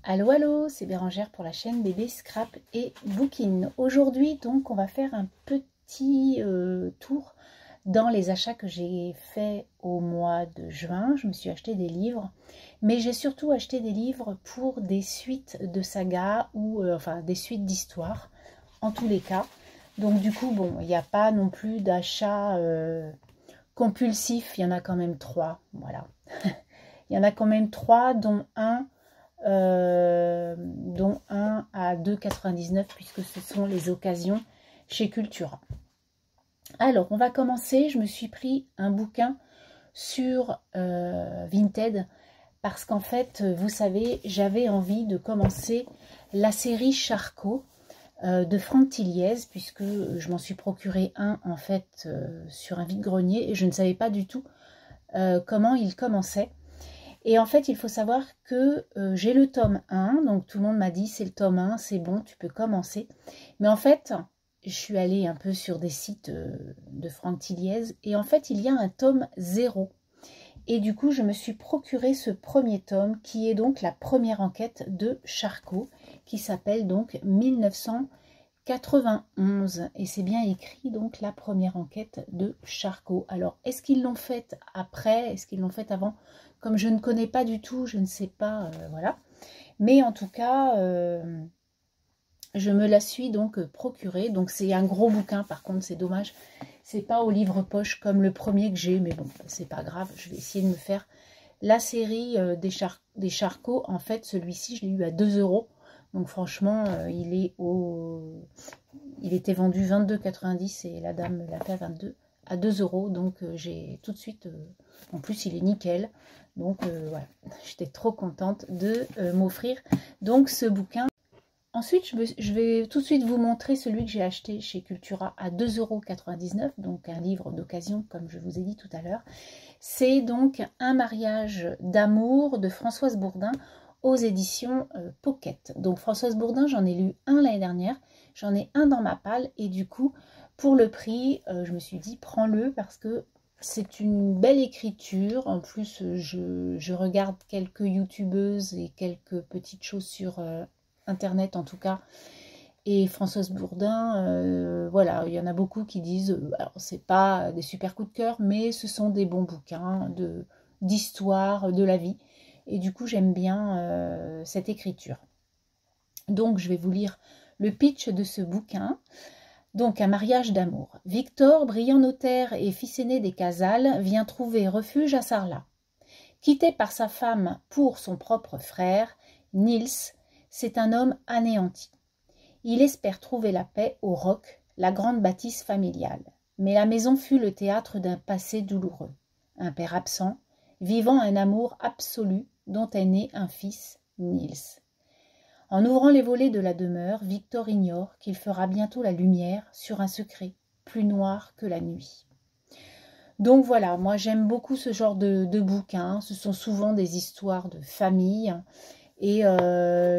Allô, allô, c'est Bérangère pour la chaîne Bébé Scrap et Booking. Aujourd'hui, donc, on va faire un petit tour dans les achats que j'ai fait au mois de juin. Je me suis acheté des livres, mais j'ai surtout acheté des livres pour des suites de sagas ou enfin des suites d'histoires, en tous les cas. Donc du coup, bon, il n'y a pas non plus d'achat compulsif, il y en a quand même 3, voilà. Il y en a quand même 3, dont un à 2,99 puisque ce sont les occasions chez Cultura. Alors, on va commencer. Je me suis pris un bouquin sur Vinted parce qu'en fait, vous savez, j'avais envie de commencer la série Charcot de Franck Tilliez, puisque je m'en suis procuré un en fait sur un vide-grenier et je ne savais pas du tout comment il commençait. Et en fait, il faut savoir que j'ai le tome 1, donc tout le monde m'a dit c'est le tome 1, c'est bon, tu peux commencer. Mais en fait, je suis allée un peu sur des sites de Franck Tilliez, et en fait, il y a un tome 0. Et du coup, je me suis procuré ce premier tome, qui est donc la première enquête de Charcot, qui s'appelle donc 1991. Et c'est bien écrit, donc, la première enquête de Charcot. Alors, est-ce qu'ils l'ont faite après? Est-ce qu'ils l'ont faite avant? Comme je ne connais pas du tout, je ne sais pas, voilà. Mais en tout cas, je me la suis donc procurée. Donc c'est un gros bouquin, par contre, c'est dommage. C'est pas au livre poche comme le premier que j'ai, mais bon, c'est pas grave. Je vais essayer de me faire la série des Charcot. En fait, celui-ci, je l'ai eu à 2 €. Donc franchement, il était vendu 22,90 et la dame me l'a fait à 2 €. Donc j'ai tout de suite... en plus, il est nickel. Donc voilà, j'étais trop contente de m'offrir donc ce bouquin. Ensuite, je vais tout de suite vous montrer celui que j'ai acheté chez Cultura à 2,99 €, donc un livre d'occasion comme je vous ai dit tout à l'heure. C'est donc Un mariage d'amour de Françoise Bourdin aux éditions Pocket. Donc Françoise Bourdin, j'en ai lu un l'année dernière, j'en ai un dans ma palle et du coup, pour le prix, je me suis dit prends-le parce que c'est une belle écriture. En plus, je regarde quelques youtubeuses et quelques petites choses sur internet en tout cas. Et Françoise Bourdin, voilà, il y en a beaucoup qui disent, alors c'est pas des super coups de cœur, mais ce sont des bons bouquins d'histoire, de la vie. Et du coup, j'aime bien cette écriture. Donc, je vais vous lire le pitch de ce bouquin. Donc, un mariage d'amour. Victor, brillant notaire et fils aîné des Casals, vient trouver refuge à Sarlat. Quitté par sa femme pour son propre frère, Niels, c'est un homme anéanti. Il espère trouver la paix au Roc, la grande bâtisse familiale. Mais la maison fut le théâtre d'un passé douloureux. Un père absent, vivant un amour absolu dont est né un fils, Niels. En ouvrant les volets de la demeure, Victor ignore qu'il fera bientôt la lumière sur un secret plus noir que la nuit. Donc voilà, moi j'aime beaucoup ce genre de bouquins. Ce sont souvent des histoires de famille et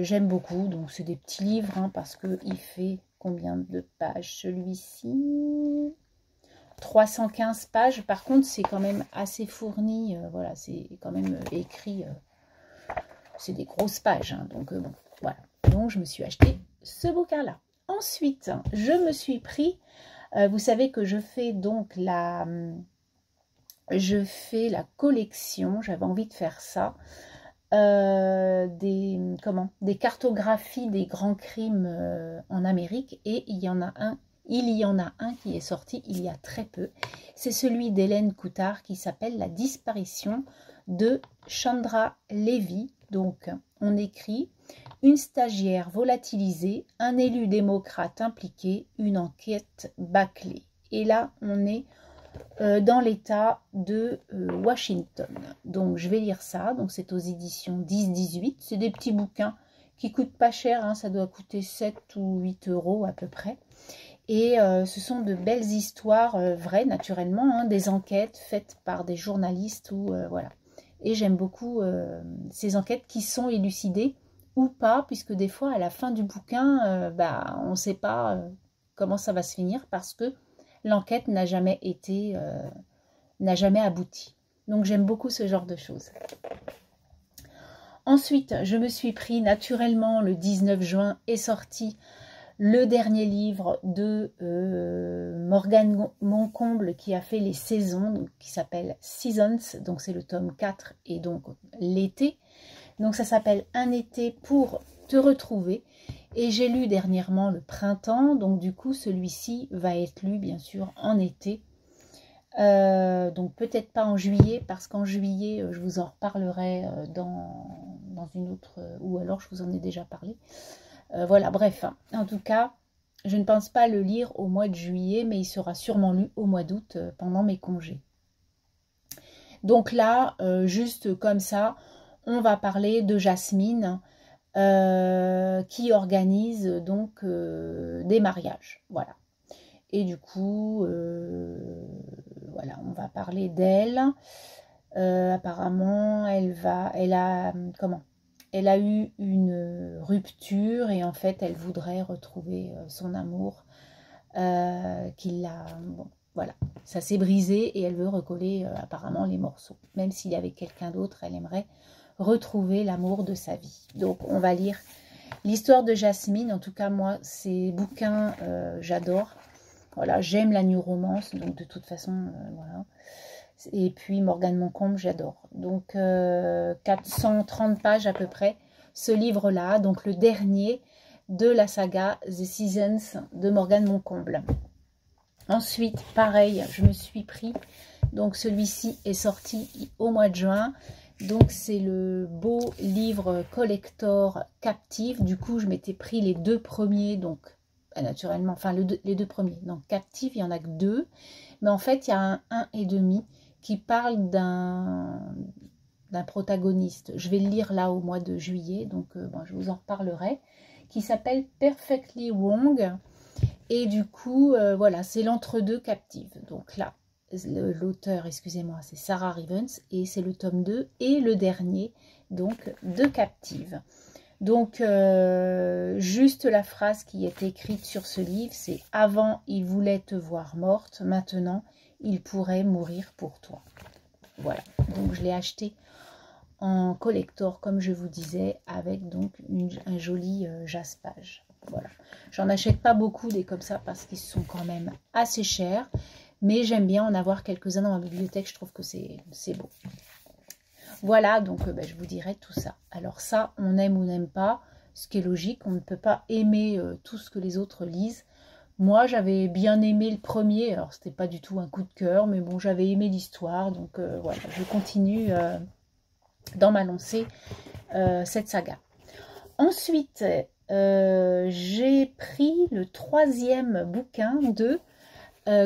j'aime beaucoup. Donc c'est des petits livres hein, parce qu'il fait combien de pages celui-ci? 315 pages. Par contre, c'est quand même assez fourni. Voilà, c'est quand même écrit. C'est des grosses pages. Hein, donc bon. Voilà, donc je me suis acheté ce bouquin-là. Ensuite, je me suis pris, vous savez que je fais donc la collection, j'avais envie de faire ça, des cartographies des grands crimes en Amérique, et il y en a un qui est sorti il y a très peu. C'est celui d'Hélène Coutard qui s'appelle La disparition de Chandra Levy. Donc, on écrit une stagiaire volatilisée, un élu démocrate impliqué, une enquête bâclée. Et là, on est dans l'État de Washington. Donc, je vais lire ça. Donc, c'est aux éditions 10-18. C'est des petits bouquins qui coûtent pas cher. Hein, ça doit coûter 7 ou 8 € à peu près. Et ce sont de belles histoires vraies, naturellement, hein, des enquêtes faites par des journalistes ou voilà. Et j'aime beaucoup ces enquêtes qui sont élucidées ou pas, puisque des fois, à la fin du bouquin, on ne sait pas comment ça va se finir parce que l'enquête n'a jamais abouti. Donc j'aime beaucoup ce genre de choses. Ensuite, je me suis pris naturellement, le 19 juin est sorti le dernier livre de Morgane Moncomble qui a fait les saisons, donc, qui s'appelle Seasons, donc c'est le tome 4 et donc l'été. Donc ça s'appelle Un été pour te retrouver. Et j'ai lu dernièrement le printemps, donc du coup celui-ci va être lu bien sûr en été. Donc peut-être pas en juillet, parce qu'en juillet, je vous en reparlerai dans une autre, ou alors je vous en ai déjà parlé. Voilà, bref, hein. En tout cas, je ne pense pas le lire au mois de juillet, mais il sera sûrement lu au mois d'août pendant mes congés. Donc là, juste comme ça, on va parler de Jasmine qui organise donc des mariages. Voilà. Et du coup, voilà, on va parler d'elle. Apparemment, elle a eu une rupture et en fait, elle voudrait retrouver son amour bon, voilà, ça s'est brisé et elle veut recoller apparemment les morceaux. Même s'il y avait quelqu'un d'autre, elle aimerait retrouver l'amour de sa vie. Donc, on va lire l'histoire de Jasmine. En tout cas, moi, ces bouquins, j'adore. Voilà, j'aime la new romance, donc de toute façon, voilà. Et puis Morgane Moncomble, j'adore. Donc 430 pages à peu près, ce livre-là, donc le dernier de la saga The Seasons de Morgane Moncomble. Ensuite, pareil, je me suis pris, donc celui-ci est sorti au mois de juin. Donc c'est le beau livre collector Captive. Du coup, je m'étais pris les deux premiers, donc naturellement, enfin les deux premiers. Donc Captive, il n'y en a que deux. Mais en fait, il y a un 1,5 qui parle d'un protagoniste. Je vais le lire là au mois de juillet, donc bon, je vous en reparlerai. Qui s'appelle Perfectly Wrong. Et du coup, voilà, c'est l'entre-deux Captive. Donc là, l'auteur, excusez-moi, c'est Sarah Rivens et c'est le tome 2 et le dernier, donc, de Captive. Donc, juste la phrase qui est écrite sur ce livre, c'est « Avant, il voulait te voir morte, maintenant, il pourrait mourir pour toi. » Voilà, donc je l'ai acheté en collector, comme je vous disais, avec donc un joli jaspage. Voilà, j'en achète pas beaucoup des comme ça parce qu'ils sont quand même assez chers, mais j'aime bien en avoir quelques-uns dans ma bibliothèque, je trouve que c'est beau. Voilà, donc je vous dirai tout ça. Alors ça, on aime ou n'aime pas, ce qui est logique, on ne peut pas aimer tout ce que les autres lisent. Moi, j'avais bien aimé le premier, alors c'était pas du tout un coup de cœur, mais bon, j'avais aimé l'histoire, donc voilà, je continue dans ma lancée cette saga. Ensuite, j'ai pris le troisième bouquin de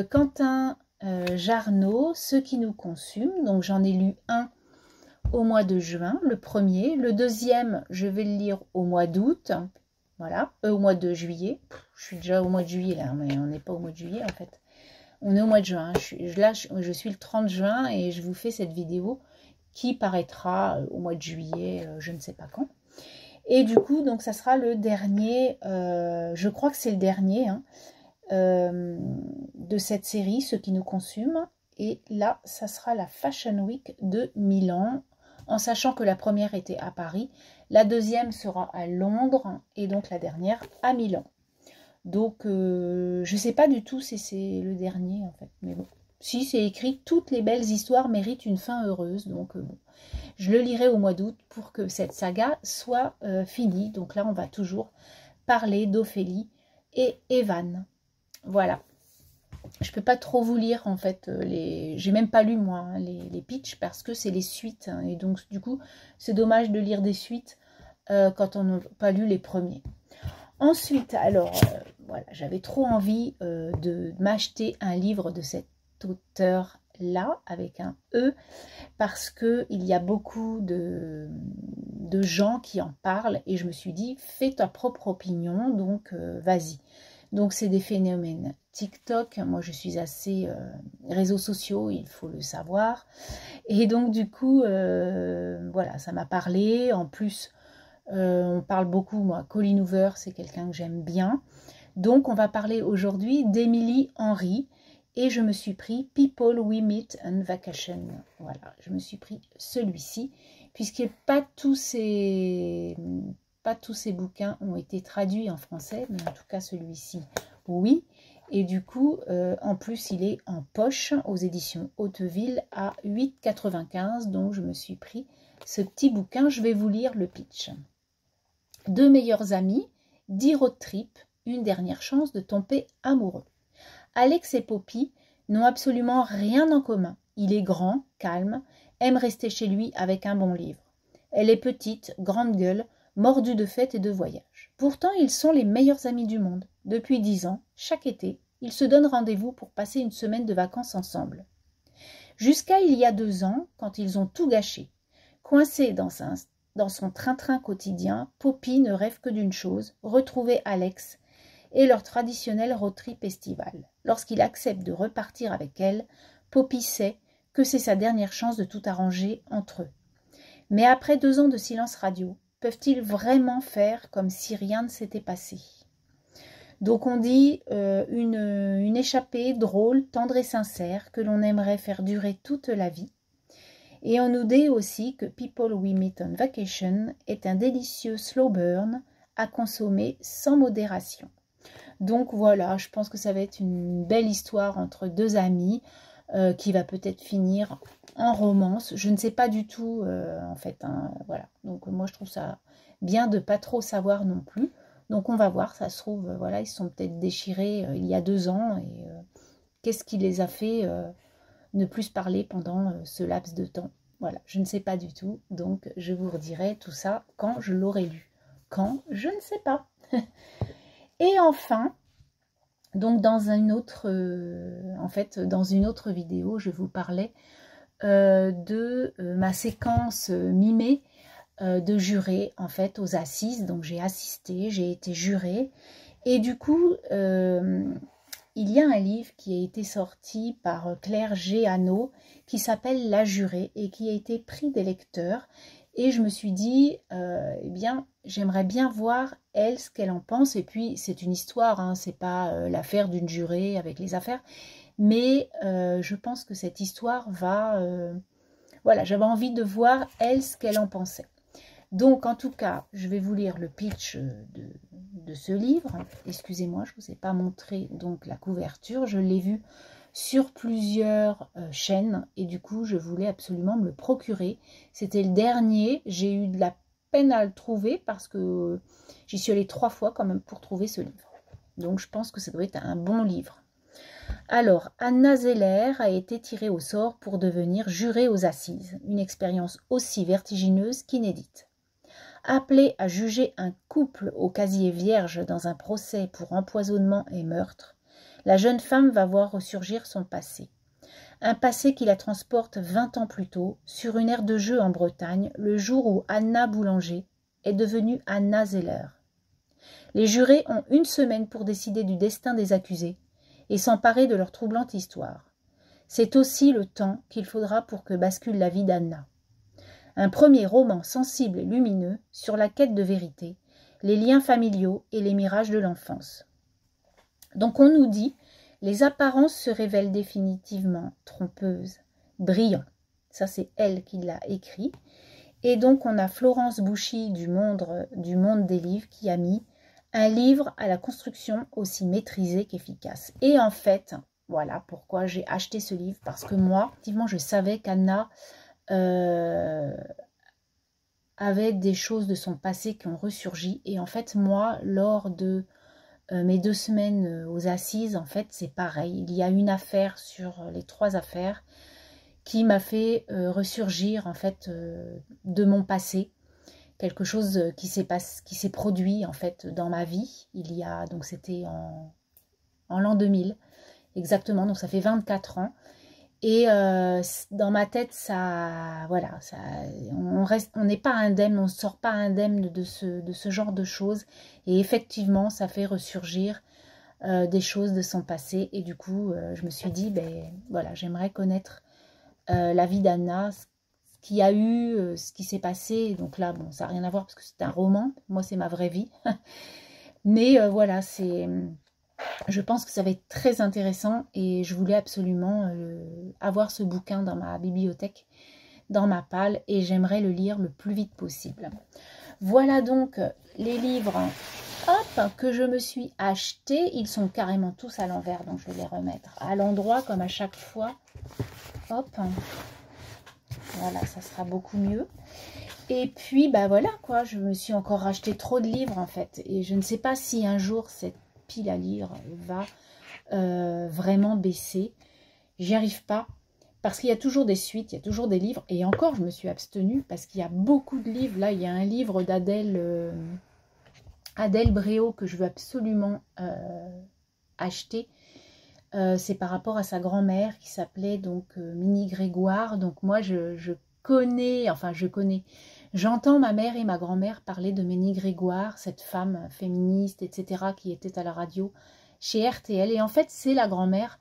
Quentin Jarnot, Ce qui nous consume. Donc j'en ai lu un au mois de juin, le premier. Le deuxième, je vais le lire au mois d'août. Voilà, au mois de juillet. Je suis déjà au mois de juillet là, mais on n'est pas au mois de juillet en fait. On est au mois de juin. Je suis le 30 juin et je vous fais cette vidéo qui paraîtra au mois de juillet, je ne sais pas quand. Et du coup, donc ça sera le dernier, je crois que c'est le dernier hein, de cette série, Ce qui nous consume. Et là, ça sera la Fashion Week de Milan, en sachant que la première était à Paris, la deuxième sera à Londres et donc la dernière à Milan. Donc, je ne sais pas du tout si c'est le dernier en fait, mais bon. Si, c'est écrit « Toutes les belles histoires méritent une fin heureuse ». Donc, bon, je le lirai au mois d'août pour que cette saga soit finie. Donc là, on va toujours parler d'Ophélie et Evan. Voilà. Je ne peux pas trop vous lire, en fait. J'ai même pas lu, moi, hein, les pitchs, parce que c'est les suites. Hein, et donc, du coup, c'est dommage de lire des suites quand on n'a pas lu les premiers. Ensuite, alors, voilà, j'avais trop envie de m'acheter un livre de cet auteur-là, avec un E, parce qu'il y a beaucoup de gens qui en parlent, et je me suis dit, fais ta propre opinion, donc vas-y. Donc, c'est des phénomènes TikTok, moi je suis assez réseaux sociaux, il faut le savoir, et donc du coup, voilà, ça m'a parlé, en plus, on parle beaucoup, moi, Colleen Hoover, c'est quelqu'un que j'aime bien. Donc, on va parler aujourd'hui d'Emily Henry. et je me suis pris People We Meet on Vacation. Voilà, je me suis pris celui-ci, puisque pas tous ces bouquins ont été traduits en français, mais en tout cas celui-ci, oui. Et du coup, en plus, il est en poche aux éditions Hauteville à 8,95 €. Donc, je me suis pris ce petit bouquin. Je vais vous lire le pitch. Deux meilleurs amis, 10 road trips, une dernière chance de tomber amoureux. Alex et Poppy n'ont absolument rien en commun. Il est grand, calme, aime rester chez lui avec un bon livre. Elle est petite, grande gueule, mordue de fêtes et de voyages. Pourtant, ils sont les meilleurs amis du monde. Depuis 10 ans, chaque été, ils se donnent rendez-vous pour passer une semaine de vacances ensemble. Jusqu'à il y a 2 ans, quand ils ont tout gâché. Coincée dans son train-train quotidien, Poppy ne rêve que d'une chose, retrouver Alex et leur traditionnel road trip estival. Lorsqu'il accepte de repartir avec elle, Poppy sait que c'est sa dernière chance de tout arranger entre eux. Mais après 2 ans de silence radio, peuvent-ils vraiment faire comme si rien ne s'était passé? Donc on dit une échappée drôle, tendre et sincère que l'on aimerait faire durer toute la vie. Et on nous dit aussi que People We Meet on Vacation est un délicieux slow burn à consommer sans modération. Donc voilà, je pense que ça va être une belle histoire entre deux amis qui va peut-être finir en romance. Je ne sais pas du tout en fait. Hein, voilà. Donc moi je trouve ça bien de pas trop savoir non plus. Donc on va voir, ça se trouve, voilà, ils se sont peut-être déchirés il y a 2 ans. Et qu'est-ce qui les a fait ne plus se parler pendant ce laps de temps? Voilà, je ne sais pas du tout. Donc je vous redirai tout ça quand je l'aurai lu. Quand? Je ne sais pas. Et enfin, donc dans une autre, dans une autre vidéo, je vous parlais de ma séquence mimée de juré en fait aux assises. Donc j'ai assisté, j'ai été jurée. Et du coup, il y a un livre qui a été sorti par Claire Géano qui s'appelle La Jurée et qui a été prix des lecteurs. Et je me suis dit, eh bien, j'aimerais bien voir, elle, ce qu'elle en pense. Et puis, c'est une histoire, hein, c'est pas l'affaire d'une jurée avec les affaires. Mais je pense que cette histoire va... voilà, j'avais envie de voir, elle, ce qu'elle en pensait. Donc, en tout cas, je vais vous lire le pitch de ce livre. Excusez-moi, je ne vous ai pas montré donc la couverture. Je l'ai vu sur plusieurs chaînes et du coup, je voulais absolument me le procurer. C'était le dernier. J'ai eu de la peine à le trouver parce que j'y suis allée 3 fois quand même pour trouver ce livre. Donc, je pense que ça doit être un bon livre. Alors, Anna Zeller a été tirée au sort pour devenir jurée aux assises. Une expérience aussi vertigineuse qu'inédite. Appelée à juger un couple au casier vierge dans un procès pour empoisonnement et meurtre, la jeune femme va voir ressurgir son passé. Un passé qui la transporte 20 ans plus tôt, sur une aire de jeu en Bretagne, le jour où Anna Boulanger est devenue Anna Zeller. Les jurés ont 1 semaine pour décider du destin des accusés et s'emparer de leur troublante histoire. C'est aussi le temps qu'il faudra pour que bascule la vie d'Anna. Un premier roman sensible et lumineux sur la quête de vérité, les liens familiaux et les mirages de l'enfance. Donc on nous dit, les apparences se révèlent définitivement trompeuses, brillant. Ça c'est elle qui l'a écrit. Et donc on a Florence Bouchy du monde des livres qui a mis un livre à la construction aussi maîtrisée qu'efficace. Et en fait, voilà pourquoi j'ai acheté ce livre, parce que moi, effectivement, je savais qu'Anna avait des choses de son passé qui ont ressurgi. Et en fait, moi, lors de mes 2 semaines aux assises, en fait, c'est pareil. Il y a une affaire sur les 3 affaires qui m'a fait ressurgir, en fait, de mon passé. Quelque chose qui s'est produit, en fait, dans ma vie. Il y a, donc c'était en l'an 2000, exactement. Donc ça fait 24 ans. Et dans ma tête, ça, voilà, ça, on n'est pas indemne, on ne sort pas indemne de ce genre de choses. Et effectivement, ça fait ressurgir des choses de son passé. Et du coup, je me suis dit, ben voilà, j'aimerais connaître la vie d'Anna, ce qu'il y a eu, ce qui s'est passé. Donc là, bon, ça n'a rien à voir parce que c'est un roman. Moi, c'est ma vraie vie. Mais voilà, c'est Je pense que ça va être très intéressant et je voulais absolument avoir ce bouquin dans ma bibliothèque, dans ma palle, et j'aimerais le lire le plus vite possible. Voilà donc les livres, hop, que je me suis achetés. Ils sont carrément tous à l'envers, donc je vais les remettre à l'endroit comme à chaque fois. Hop, voilà, ça sera beaucoup mieux. Et puis, bah voilà quoi, je me suis encore racheté trop de livres en fait. Et je ne sais pas si un jour cette pile à lire va vraiment baisser. J'y arrive pas. Parce qu'il y a toujours des suites, il y a toujours des livres. Et encore, je me suis abstenue parce qu'il y a beaucoup de livres. Là, il y a un livre d'Adèle Adèle Bréau que je veux absolument acheter. C'est par rapport à sa grand-mère qui s'appelait donc Minnie Grégoire. Donc moi, je connais, enfin je connais. J'entends ma mère et ma grand-mère parler de Minnie Grégoire, cette femme féministe, etc., qui était à la radio chez RTL. Et en fait, c'est la grand-mère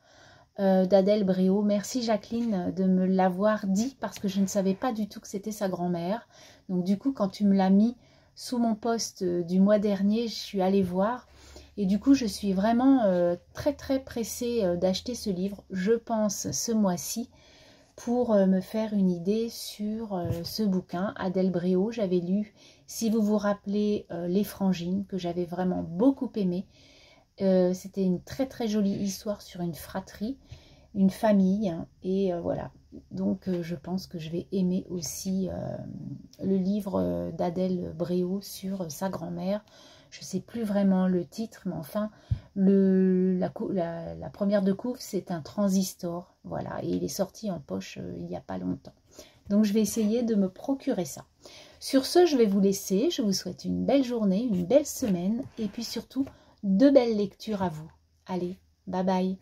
d'Adèle Bréau. Merci Jacqueline de me l'avoir dit parce que je ne savais pas du tout que c'était sa grand-mère. Donc du coup, quand tu me l'as mis sous mon post du mois dernier, je suis allée voir. Et du coup, je suis vraiment très très pressée d'acheter ce livre, je pense ce mois-ci, pour me faire une idée sur ce bouquin. Adèle Bréau, j'avais lu, si vous vous rappelez, Les Frangines, que j'avais vraiment beaucoup aimé. C'était une très très jolie histoire sur une fratrie, une famille, hein, et voilà. Donc je pense que je vais aimer aussi le livre d'Adèle Bréau sur sa grand-mère. Je ne sais plus vraiment le titre, mais enfin, la première de couve, c'est un transistor, voilà, et il est sorti en poche il n'y a pas longtemps. Donc je vais essayer de me procurer ça. Sur ce, je vais vous laisser, je vous souhaite une belle journée, une belle semaine, et puis surtout, de belles lectures à vous. Allez, bye bye.